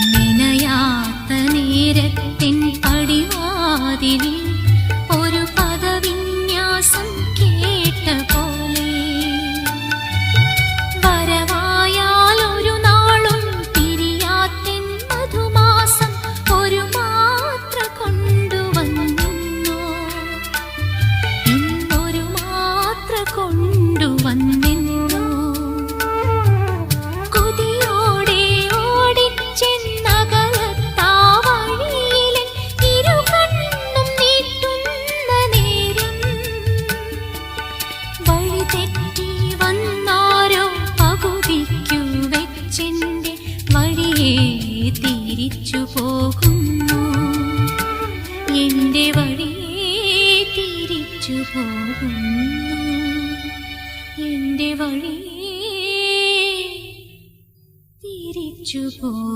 നിനയാത്ത നേരത്തിൻ പടിവാതിലിൽ ഒരു പദവിന്യാസം കേട്ട പോലെ വരവായാൽ ഒരു നാളും തിരിയാത്തിൻ മധുമാസം ഒരു മാത്ര കൊണ്ടുവന്നു, ഇന്നൊരു മാത്ര കൊണ്ടുവന്നു. തിരിച്ചു പോകുന്നു എന്റെ വഴിയെ തിരിച്ചു പോകുന്നു എന്റെ വഴിയെ തിരിച്ചു പോകുന്നു.